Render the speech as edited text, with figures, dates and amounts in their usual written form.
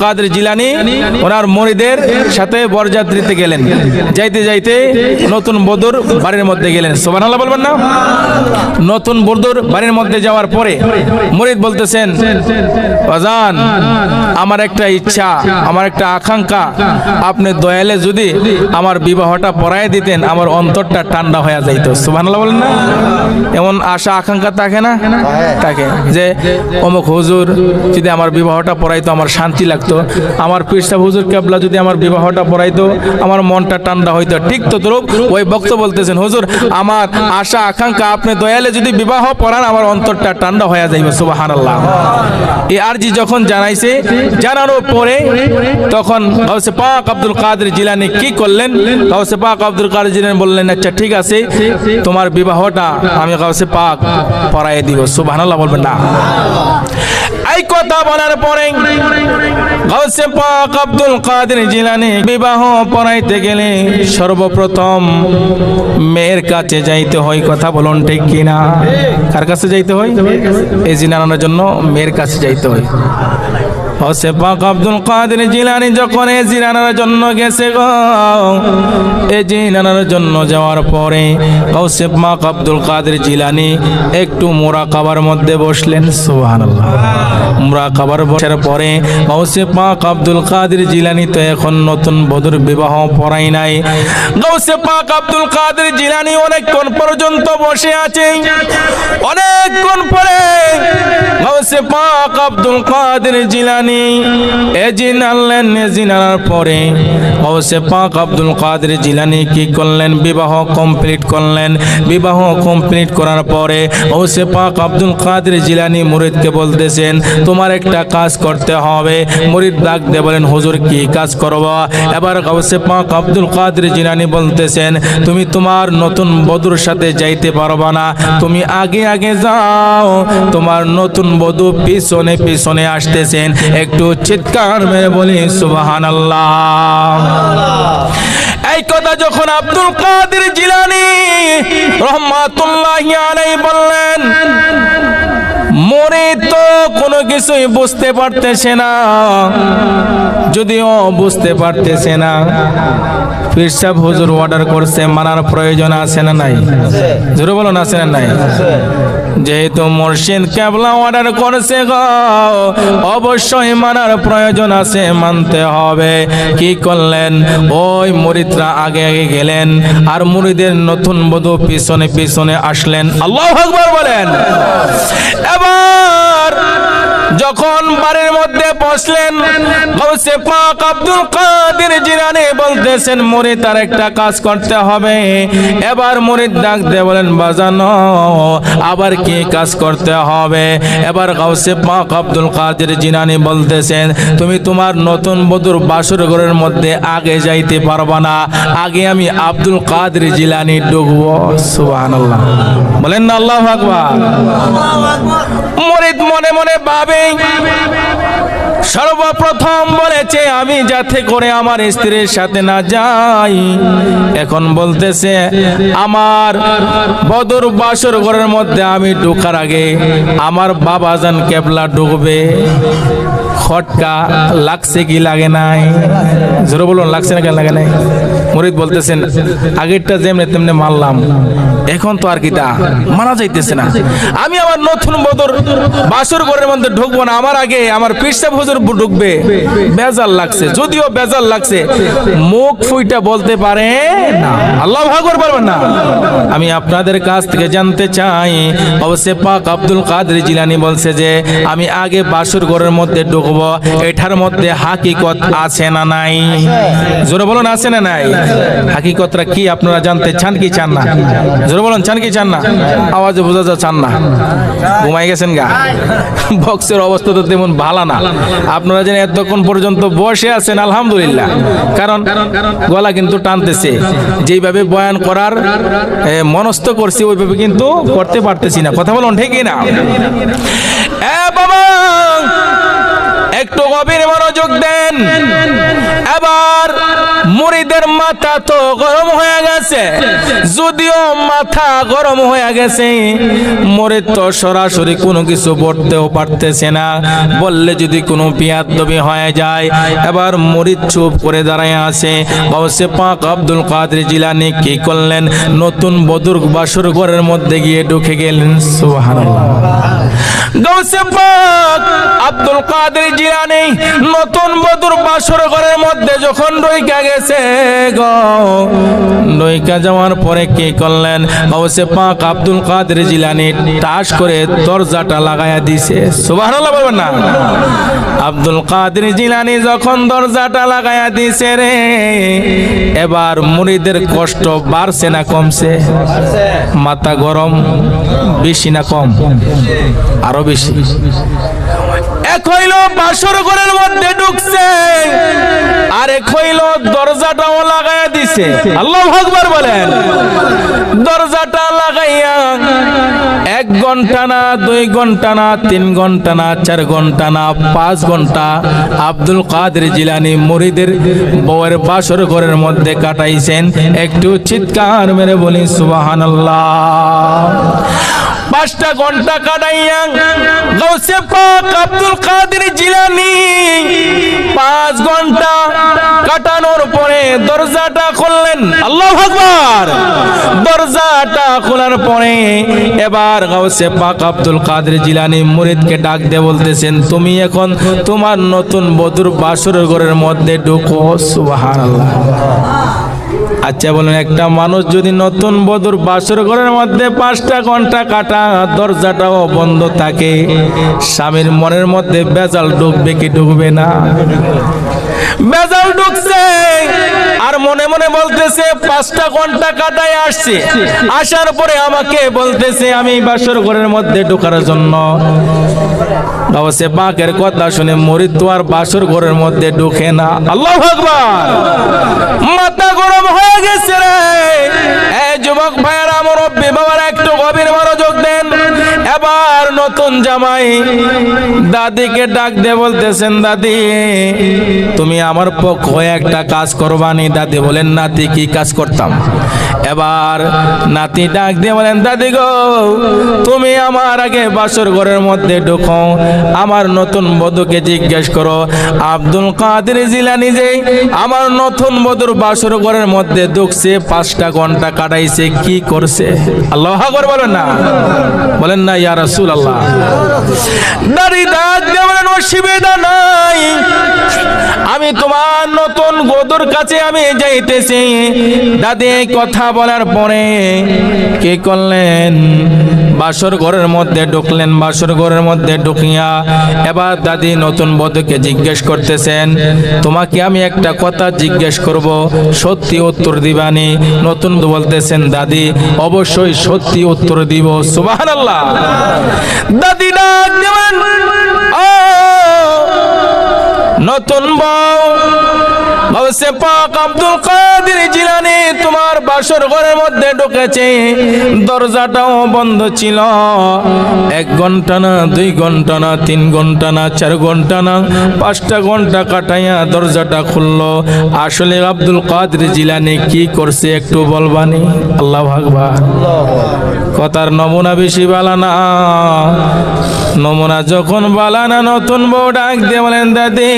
কাদের জিলানী ওনার মুরিদের সাথে বরযাত্রীতে গেলেন। যাইতে যাইতে নতুন বধূর বাড়ির মধ্যে গেলেন। সুবহানাল্লাহ বলবেন না? নতুন বধূর বাড়ির মধ্যে যাওয়ার পরে মুরিদ বলতেছেন, বাজান আমার একটা ইচ্ছা, আমার একটা আকাঙ্ক্ষা, আপনি দয়ালে যদি আমার বিবাহটা পড়ায় দিতেন আমার অন্তরটা ঠান্ডা হয়ে যাইতো। সুবহানাল্লাহ বলেন না? এমন আশা আকাঙ্ক্ষা থাকে না? থাকে যে অমুক হুজুর যদি আমার বিবাহটা পড়াইতো আমার শান্তি লাগতো, আমার পীর সাহেব হুজুর কেবলা যদি আমার বিবাহটা পড়াইতো আমার মনটা ঠান্ডা হইতো। ঠিক তো তরুপ ওই বক্ত বলতেছেন, হুজুর আমার আশা আকাঙ্ক্ষা আপনি দয়ালে যদি বিবাহ পড়ান আমার অন্তরটা ঠান্ডা হয়ে যাইবে। সুবহানাল্লাহ। এই আরজি যখন জানাইছে, জানানোর পরে তখন গাউসে পাক আব্দুল কাদের জিলানী কি করলেন? গাউসে পাক আব্দুল কাদের জিলানী বললেন, আচ্ছা ঠিক আছে তোমার বিবাহটা আমি গাউসে পাক পড়াই দিব। সুবহানাল্লাহ বলবেন না? এই কথা বলার পরে গাউসে পাক আব্দুল কাদের জিলানী বিবাহ পড়াইতে গেলে সর্বপ্রথম মেয়ের কাছে যাইতে হয়। কথা বলুন ঠিক কিনা? কার কাছে যাইতে হয়? এই জিনানোর জন্য মেয়ের কাছে যাইতে হয়। গাউসে পাক আব্দুল কাদের জিলানী যখন এই জিনানোর জন্য গেছে গো, এই জিনানোর জন্য যাওয়ার পরে গাউসে পাক আব্দুল কাদের জিলানী একটু মুরাকাবার মধ্যে বসলেন। সুবহানাল্লাহ। মুরাকাবার বসার পরে গাউসে পাক আব্দুল কাদের জিলানী তো এখন নতুন বধূর বিবাহ পড়াই নাই। গাউসে পাক আব্দুল কাদের জিলানী অনেকক্ষণ পর্যন্ত বসে আছে। অনেকক্ষণ পরে গাউসে পাক আব্দুল কাদের জিলানী এজিন আনলেন। এজিন আনার পরে গাউসে পাক আব্দুল কাদের জিলানী কি করলেন? বিবাহ কমপ্লিট করলেন। বিবাহ কমপ্লিট করার পরে গাউসে পাক আব্দুল কাদের জিলানী মুরিদকে বলতেছেন, তোমার একটা কাজ করতে হবে। মুরিদ ডাক দিয়ে বলেন, হুজুর কি কাজ করব? এবার গাউসে পাক আব্দুল কাদের জিলানী বলতেছেন, তুমি তোমার নতুন বধূর সাথে যাইতে পারবা না, তুমি আগে আগে যাও, তোমার নতুন বধূ পিছনে পিছনে আসতেছেন। একটু চিৎকার মেরে বলি সুবহানাল্লাহ। এই কথা যখন আব্দুল কাদের জিলানী রাহমাতুল্লাহি আলাইহি বললেন, মুরিদ তো কোনো কিছুই বুঝতে পারতেছে না। যদিও বুঝতে পারতেছে না, পীর সাহেব হুজুর অর্ডার করছে, মানার প্রয়োজন আছে না নাই? জোরে বলুন, আছে না নাই? যেহেতু মুর্শিদ কেবলা অর্ডার করেছে গো, অবশ্যই মানার প্রয়োজন আছে, মানতে হবে। কি করলেন? ওই মুরিদরা আগে আগে গেলেন আর মুরিদের নতুন বধূ পিছনে পিছনে আসলেন। আল্লাহু আকবার বলেন। এবার যখন বাড়ির মধ্যে বসলেন, গাউসে পাক আব্দুল কাদের জিলানী বলতেছেন, মুরিদ তার একটা কাজ করতে হবে। এবার মুরিদ ডাক দিয়ে বলেন, বাজানো আবার কি কাজ করতে হবে? এবার গাউসে পাক আব্দুল কাদের জিলানী বলতেছেন, তুমি তোমার নতুন বধূর বাসর ঘরের মধ্যে আগে যাইতে পারবা না, আগে আমি আব্দুল কাদের জিলানী ঢুকবো। সুবহানাল্লাহ বলেন না? আল্লাহু আকবার। মুরিদ মনে মনে ভাবে, সর্বপ্রথম বলেছে আমি যাতে করে আমার স্ত্রীর সাথে না যাই, এখন বলতেছে আমার বধূর বাসর ঘরের মধ্যে আমি ঢোকার আগে আমার বাবাজান কেবলা ঢুকবে। খটকা লাগছে কি লাগে নাই? জোরে বলুন, লাগছে না কেন লাগে নাই? মুরিদ বলতেছেন, আগেরটা যেমনি তেমনি মানলাম, এখন তো আর কিটা মানা যাইতেছে না। আমি আমার নতুন বধূর বাসর ঘরের মধ্যে ঢুকবো না, আমার আগে আমার পীর সাহেব হুজুর ঢুকবে। বেজাল লাগছে, যদিও বেজাল লাগছে মুখ ফুইটা বলতে পারে না। আল্লাহু আকবার বলবেন না? আমি আপনাদের কাছ থেকে জানতে চাই, গাউসে পাক আব্দুল কাদের জিলানী বলছে যে আমি আগে বাসর ঘরের মধ্যে ঢুকবো, এটার মধ্যে হাকিকত আছে না নাই? জোরে বলুন, আছে না নাই? হাকিকতটা কি আপনারা জানতে চান কি চান না? জোরে বলুন, চান কি চান না? আওয়াজে বোঝা যায় চান না। ঘুমাই গেছেন গা? বক্সের অবস্থা তো তেমন ভালো না। আপনারা যেন এতক্ষণ পর্যন্ত বসে আছেন আলহামদুলিল্লাহ, কারণ গলা কিন্তু টানতেছে। যেইভাবে বয়ান করার মনস্থ করছি ওইভাবে কিন্তু করতে পারতেছি না। কথা বলুন ঠিকই না? বাবা একটু গভীর মনোযোগ দেন। এবার মুরিদ মুরিদের মাথা তো গরম হয়ে গেছে। যদিও মাথা গরম হয়ে গেছে, মুরিদ তো সরাসরি কোনো কিছু বলতেও পারতেছে না, বললে যদি কোনো বিয়াদবি হয়ে যায়। এবার মুরিদ চুপ করে দাঁড়ায় আছে। গাউসে পাক আব্দুল কাদের জিলানী কি করলেন? নতুন বধূর বাসর ঘরের মধ্যে গিয়ে ঢুকে গেলেন। সুবহানাল্লাহ। গাউসে পাক আব্দুল কাদের জিলানী নতুন বধূর বাসর ঘরের মধ্যে যখন ঢুকে গেছে গো, ঢুকে যাওয়ার পরে কি করলেন? গাউসে পাক আব্দুল কাদের জিলানী টাস করে দরজাটা লাগায়া দিছে। সুবহানাল্লাহ বলবেন না? আব্দুল কাদের জিলানী যখন দরজাটা লাগায়া দিছে রে, এবার মুরিদের কষ্ট বাড়ছে না কমছে? মাথা গরম বেশি না কম? আরো বেশি। এক হইল বাসর ঘরের মধ্যে ঢুকছে, আর এক হইল দরজাটাও লাগাইয়া দিছে। আল্লাহু আকবার বলেন। দরজাটা লাগাইয়া 1 ঘন্টা না, 2 ঘন্টা না, 3 ঘন্টা না, 4 ঘন্টা না, 5 ঘন্টা আব্দুল কাদের জিলানী মুরিদের বউয়ের বাসর ঘরের মধ্যে কাটাইছেন। একটু চিৎকার মেরে বলি সুবহানাল্লাহ। 5টা ঘন্টা কাটাইয়া গাউসে পাক আব্দুল কাদের জিলানী 5 ঘন্টা কাটানোর পরে দরজাটা খুললেন। আল্লাহু আকবার। দরজাটা খোলার পরে এবার গাউসে পাক আব্দুল কাদের জিলানী মুরিদকে ডাক দিয়ে বলতেছেন, তুমি এখন তোমার নতুন বধূর বাসর ঘরের মধ্যে ঢুকো। সুবহানাল্লাহ। আচ্ছা বলেন, একটা মানুষ যদি নতুন বধূর বাসর ঘরের মধ্যে 5টা ঘন্টা কাটা, দরজাটাও বন্ধ থাকে, স্বামীর মনের মধ্যে বেজাল ঢুকবে কি ঢুকবে না? বেজাল ঢুকছে। আর মনে মনে বলতেছে 5টা ঘন্টা কাটায় আসছে, আসার পরে আমাকে বলতেছে আমি বাসর ঘরের মধ্যে ঢোকার জন্য। গাউসে পাকের কথা শুনে মুরিদ তো আর বাসর ঘরের মধ্যে ঢুকে না। আল্লাহু আকবার। মাথা গরম হয়ে গেছে রে। এই যুবক ভাইয়েরা, মুরব্বি বাবারা, একটু গভীর মনোযোগ দেন। এবার নতুন জামাই দাদিকে ডাক দিয়ে বলতেছেন, দাদি তুমি আমার পক্ষে একটা কাজ করবানি? দাদি বলেন, নাতি কি কাজ করতাম? এবার নাতি ডাক দিয়ে বলেন, দাদি গো তুমি আমার আগে বাসর ঘরের মধ্যে ঢুকো, আমার নতুন বধূকে জিজ্ঞেস করো আব্দুল কাদের জিলানী যে আমার নতুন বধূর বাসর ঘরের মধ্যে ঢুকছে, 5টা ঘন্টা কাটাইছে, কি করছে? আল্লাহু আকবার বলেন না? বলেন না ইয়া রাসূলুল্লাহ? দাদি ডাক দিয়ে বলেন, অসুবিধা নাই, আমি তোমার নতুন বধূর কাছে আমি যাইতেছি। দাদি এই কথা বলার পরে কি করলেন? বাসর ঘরের মধ্যে ঢুকলেন। বাসর ঘরের মধ্যে ঢুকিয়া এবার দাদি নতুন বধূকে জিজ্ঞেস করতেছেন, তোমাকে আমি একটা কথা জিজ্ঞেস করব, সত্যি উত্তর দিবানি? নতুন বলতেছেন, দাদি অবশ্যই সত্যি উত্তর দিব। সুবহানাল্লাহ। দাদি ডাক দিবেন, ও নতুন বউ, গাউসে পাক আব্দুল কাদের জিলানী তোমার বাসর ঘরের মধ্যে ঢুকেছে, দরজাটাও বন্ধ ছিল। 1 ঘন্টা না, 2 ঘন্টা না, 3 ঘন্টা না, 4 ঘন্টা না, 5টা ঘন্টা কাটাইয়া দরজাটা খুললো। আসলে আব্দুল কাদের জিলানী কি করছে একটু বলবানি? আল্লাহু আকবার। কথার নমুনা বেশি বালানা। নমুনা যখন বালানা, নতুন বউ ডাক দিয়ে বলেন, দাদি